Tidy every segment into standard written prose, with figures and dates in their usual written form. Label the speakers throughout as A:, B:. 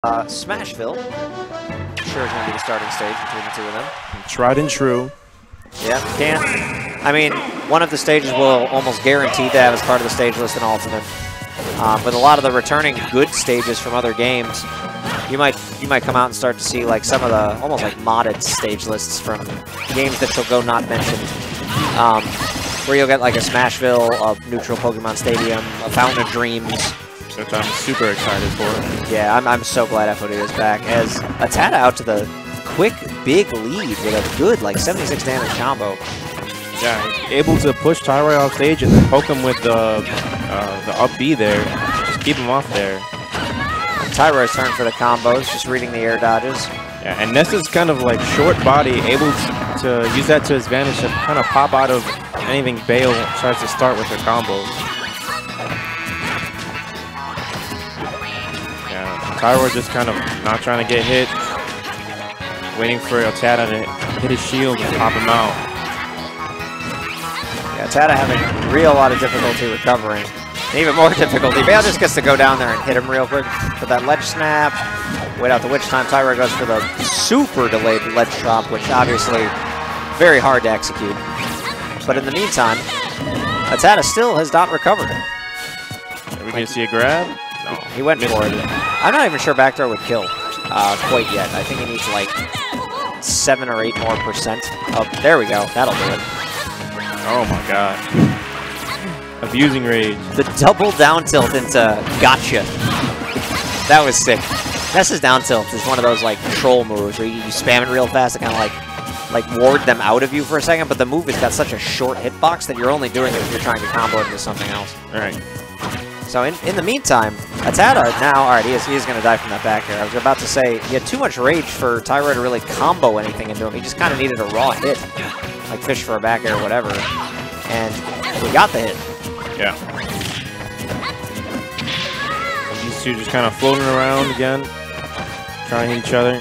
A: Smashville. Sure is going to be the starting stage between the two of them.
B: Tried and true.
A: Yeah, can't. I mean, one of the stages will almost guarantee to have as part of the stage list in Ultimate. With a lot of the returning good stages from other games, you might come out and start to see like some of the almost like modded stage lists from games that shall go not mentioned. Where you'll get like a Smashville, a neutral Pokemon Stadium, a Fountain of Dreams.
B: Which I'm super excited for.
A: Yeah, I'm so glad FOD is back. As ATATA out to the quick, big lead with a good, like, 76 damage combo.
B: Yeah, able to push Tyroy off stage and then poke him with the up B there. Just keep him off there.
A: Tyroy's turn for the combos, just reading the air dodges.
B: Yeah, and Ness is kind of like short body, able to use that to his advantage to kind of pop out of anything Bayo tries to start with her combos. Tyroy just kind of not trying to get hit, waiting for ATATA to hit his shield and pop him out.
A: Yeah, ATATA having a lot of difficulty recovering. And even more difficulty. Bayo just gets to go down there and hit him real quick for that ledge snap. Wait out the witch time. Tyroy goes for the super delayed ledge chop, which obviously very hard to execute. But in the meantime, ATATA still has not recovered.
B: Are we going to see a grab? No.
A: He went for it. I'm not even sure back throw would kill quite yet. I think he needs like 7 or 8 more %. Oh, there we go. That'll do it.
B: Oh my god. Abusing rage.
A: The double down tilt into gotcha. That was sick. Ness's down tilt is one of those like troll moves where you spam it real fast to kind of like ward them out of you for a second, but the move has got such a short hitbox that you're only doing it if you're trying to combo it into something else.
B: All right.
A: So in the meantime, ATATA now, all right, he is going to die from that back air. I was about to say, he had too much rage for Tyroy to really combo anything into him. He just kind of needed a raw hit, like fish for a back air or whatever. And we got the hit.
B: Yeah. And these two just kind of floating around again, trying to hit each other.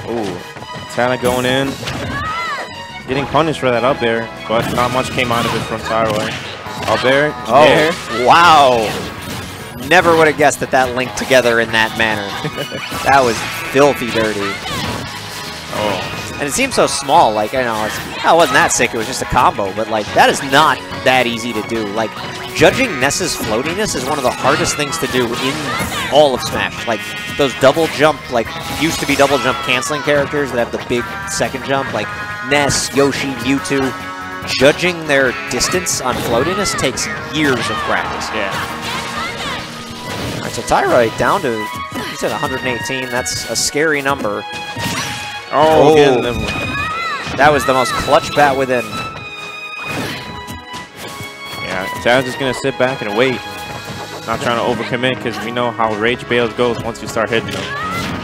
B: Ooh, ATATA going in. Getting punished for that up air, but not much came out of it from Tyroy. Up there.
A: Oh, there. Wow. Never would have guessed that linked together in that manner. That was filthy dirty.
B: Oh.
A: And it seems so small. Like, I know, it wasn't that sick. It was just a combo. But, like, that is not that easy to do. Like, judging Ness's floatiness is one of the hardest things to do in all of Smash. Like, those double jump, like, used to be double jump canceling characters that have the big second jump. Like, Ness, Yoshi, Mewtwo. Judging their distance on floatiness takes years of practice.
B: Yeah.
A: All right, so Tyroy down to, he said 118. That's a scary number.
B: Oh,
A: that was the most clutch bat within.
B: Yeah, ATATA's just going to sit back and wait. Not trying to overcommit because we know how Rage Bails goes once you start hitting them.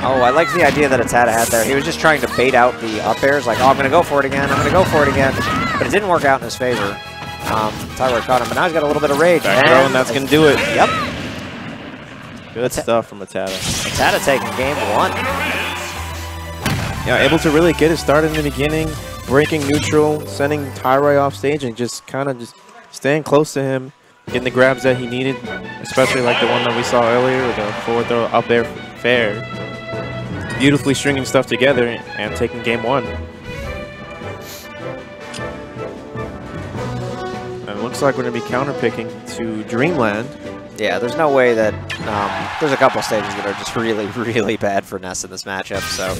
A: Oh, I like the idea that ATATA had there. He was just trying to bait out the up airs, like, oh, I'm going to go for it again, I'm going to go for it again. But it didn't work out in his favor. Tyroy caught him, but now he's got a little bit of rage.
B: Back throw, and that's going to do it.
A: Yep.
B: Good stuff from ATATA.
A: ATATA taking game 1.
B: Yeah, able to really get it started in the beginning, breaking neutral, sending Tyroy off stage, and just kind of just staying close to him, getting the grabs that he needed, especially like the one that we saw earlier with the forward throw up there fair. Beautifully stringing stuff together and taking game 1. And it looks like we're going to be counterpicking to Dreamland.
A: Yeah, there's no way that there's a couple stages that are just really, really bad for Ness in this matchup. So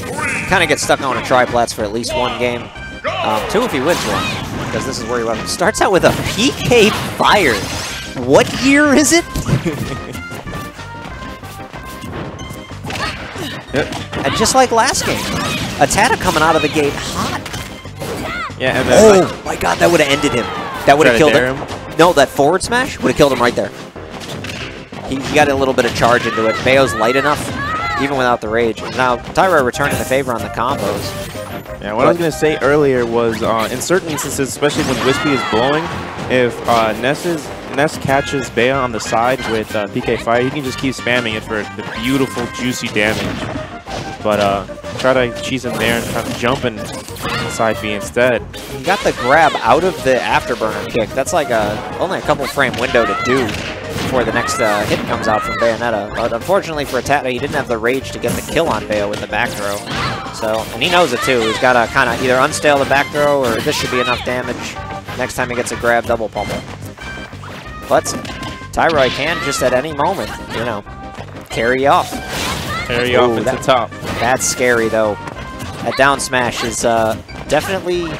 A: kind of get stuck on a triplats for at least one game. 2 if he wins one, because this is where he went. Starts out with a PK Fire. What year is it? And just like last game, ATATA coming out of the gate hot.
B: Yeah, and then like,
A: my god, that would have ended him. That would have killed him. No, that forward smash would have killed him right there. He got a little bit of charge into it. Bayo's light enough, even without the rage. Now, Tyroy returning the favor on the combos.
B: Yeah, what I was going to say earlier was in certain instances, especially when Wispy is blowing, if Ness catches Bayo on the side with PK Fire, he can just keep spamming it for the beautiful, juicy damage. But try to cheese him there and try to jump and side B instead.
A: He got the grab out of the afterburner kick. That's like only a couple frame window to do. before the next hit comes out from Bayonetta. But unfortunately for ATATA, he didn't have the rage to get the kill on Bayo with the back throw. So, and he knows it too. He's got to kind of either unstale the back throw or this should be enough damage next time he gets a grab double pummel. But Tyroy can just at any moment, you know, carry off.
B: Carry off into top.
A: That's scary though. That down smash is definitely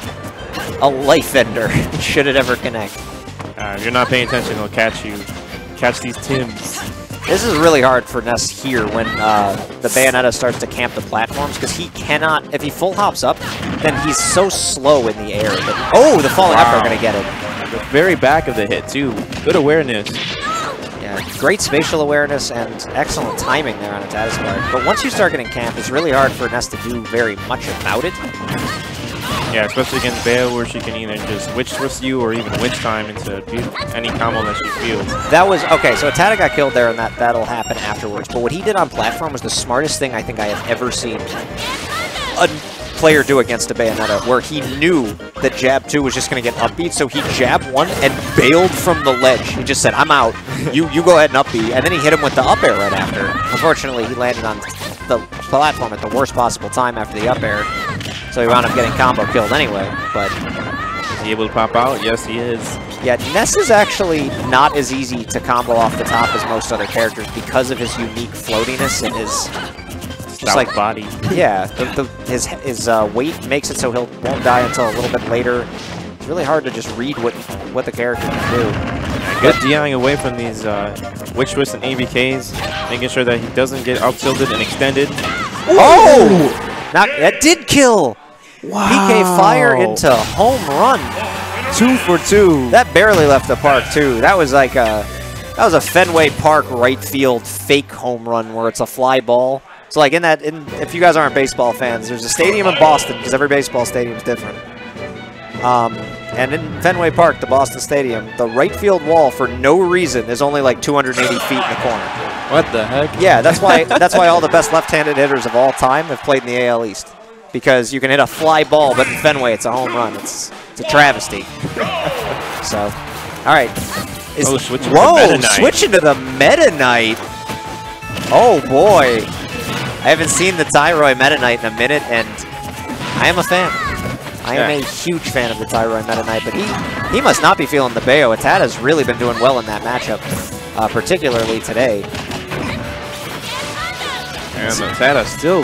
A: a life ender should it ever connect.
B: If you're not paying attention, he'll catch you. Catch these Tims.
A: This is really hard for Ness here when the Bayonetta starts to camp the platforms, because he cannot, if he full hops up, then he's so slow in the air. That, oh, the falling up are going to get it.
B: The very back of the hit, too. Good awareness.
A: Yeah, great spatial awareness and excellent timing there on ATATA's part. But once you start getting camped, it's really hard for Ness to do very much about it.
B: Yeah, especially against Bayo, where she can either just witch twist you or even witch time into any combo that she feels.
A: That was, okay, so ATATA got killed there, and that'll happen afterwards. But what he did on platform was the smartest thing I think I have ever seen a player do against a Bayonetta, where he knew that jab 2 was just going to get upbeat, so he jabbed 1 and bailed from the ledge. He just said, I'm out, you go ahead and upbeat, and then he hit him with the up air right after. Unfortunately, he landed on the platform at the worst possible time after the up air, so he wound up getting combo killed anyway, but...
B: Is he able to pop out? Yes, he is.
A: Yeah, Ness is actually not as easy to combo off the top as most other characters because of his unique floatiness and his...
B: Just like body.
A: Yeah, his weight makes it so he won't die until a little bit later. It's really hard to just read what the character can do.
B: Yeah, good DIing away from these witch twists and ABKs, making sure that he doesn't get up tilted and extended.
A: Oh! That did kill! Wow. PK Fire into home run.
B: 2 for 2.
A: That barely left the park too. That was like a Fenway Park right field fake home run where it's a fly ball. So like if you guys aren't baseball fans, there's a stadium in Boston, because every baseball stadium is different. And in Fenway Park, the Boston Stadium, the right field wall for no reason is only like 280 feet in the corner.
B: What the heck?
A: Yeah, that's why all the best left-handed hitters of all time have played in the AL East, because you can hit a fly ball, but in Fenway it's a home run. It's a travesty. So, all right. Switching to the Meta Knight. Oh boy. I haven't seen the Tyroy Meta Knight in a minute, and I am a fan. I am a huge fan of the Tyroy Meta Knight, but he must not be feeling the Bayo. ATATA's really been doing well in that matchup, particularly today.
B: And ATATA's still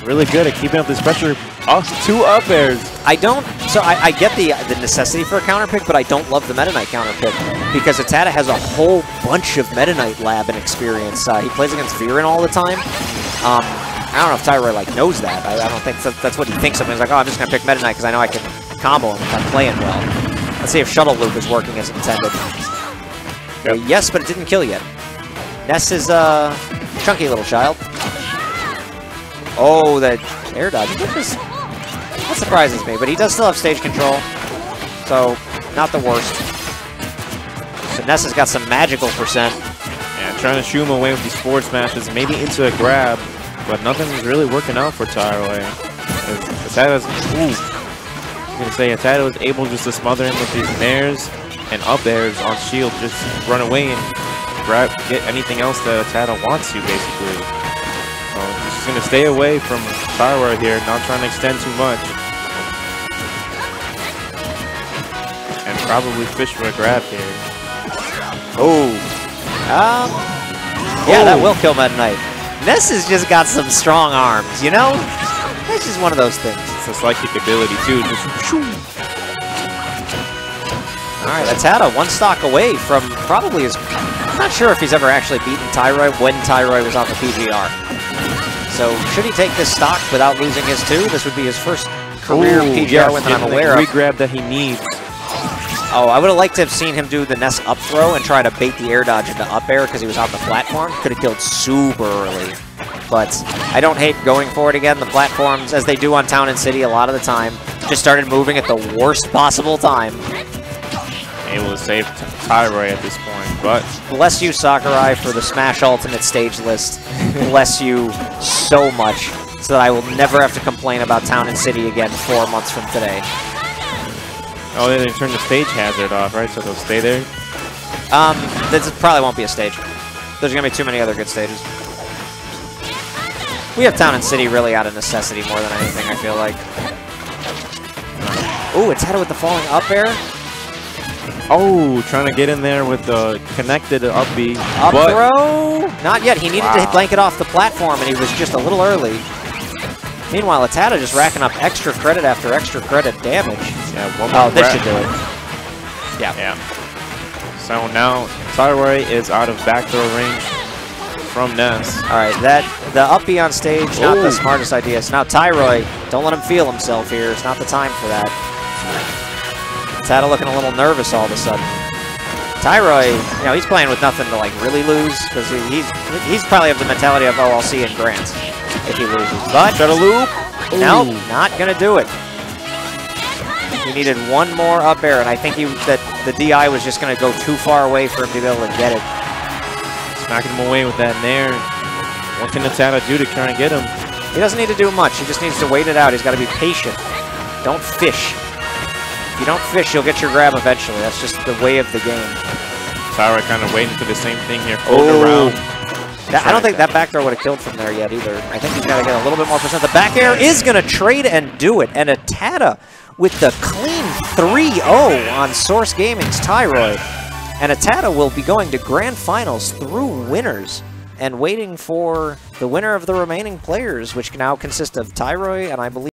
B: really good at keeping up this pressure. Also, 2 up airs.
A: I get the necessity for a counter pick, but I don't love the Meta Knight counter pick, because ATATA has a whole bunch of Meta Knight lab and experience. He plays against Viren all the time. I don't know if Tyroy knows that. I don't think that's what he thinks of. He's like, oh, I'm just going to pick Meta Knight because I know I can combo him if I'm playing well. Let's see if Shuttle Loop is working as intended.
B: Yep.
A: Yes, but it didn't kill yet. Ness is a chunky little child. Oh, the air dodge. That surprises me, but he does still have stage control, so not the worst. So Ness has got some magical percent.
B: Yeah, trying to shoo him away with these forward smashes, maybe into a grab, but nothing's really working out for Tyroy. ATATA was able just to smother him with these nairs and up airs on shield, just run away and get anything else that ATATA wants you, basically. So he's just going to stay away from Tyroy here, not trying to extend too much. And probably fish for a grab here.
A: Oh. Yeah, that will kill Meta Knight. Ness has just got some strong arms, you know? That's just one of those things.
B: It's a slight kick ability, too. Just shoo.
A: All right, ATATA 1 stock away from probably his... I'm not sure if he's ever actually beaten Tyroy when Tyroy was on the PGR. So should he take this stock without losing his 2? This would be his first career PGR win that I'm aware of.
B: The re-grab that he needs.
A: Oh, I would have liked to have seen him do the Ness up throw and try to bait the air dodge into up air because he was on the platform. Could have killed super early. But I don't hate going for it again. The platforms, as they do on Town and City a lot of the time, just started moving at the worst possible time.
B: Able to save Tyroy at this point, but...
A: Bless you, Sakurai, for the Smash Ultimate stage list. Bless you so much, so that I will never have to complain about Town and City again 4 months from today.
B: Oh, they didn't turn the stage hazard off, right? So they'll stay there?
A: This probably won't be a stage. There's going to be too many other good stages. We have Town and City really out of necessity more than anything, I feel like. Ooh, it's headed with the falling up air.
B: Oh, trying to get in there with the connected up B.
A: Up throw? Not yet. He needed to blanket off the platform, and he was just a little early. Meanwhile, ATATA just racking up extra credit after extra credit damage.
B: Yeah,
A: this should do it.
B: Yeah. So now Tyroy is out of back throw range from Ness.
A: All right, the up B on stage, not the smartest idea. So now Tyroy, don't let him feel himself here. It's not the time for that. ATATA looking a little nervous all of a sudden. Tyroy, you know, he's playing with nothing to like really lose because he's probably of the mentality of, oh, I'll see you in Grants if he loses. But
B: try to loop.
A: Nope, not gonna do it. He needed one more up air, and I think that the DI was just gonna go too far away for him to be able to get it.
B: Smacking him away with that nair. What can ATATA do to try and get him?
A: He doesn't need to do much. He just needs to wait it out. He's got to be patient. Don't fish. If you don't fish, you'll get your grab eventually. That's just the way of the game.
B: Tyroy kind of waiting for the same thing here. Around.
A: I don't think that back throw would have killed from there yet either. I think he's got to get a little bit more percent. The back air is going to trade and do it. And ATATA with the clean 3-0 on Source Gaming's Tyroy. And ATATA will be going to Grand Finals through winners and waiting for the winner of the remaining players, which now consist of Tyroy and I believe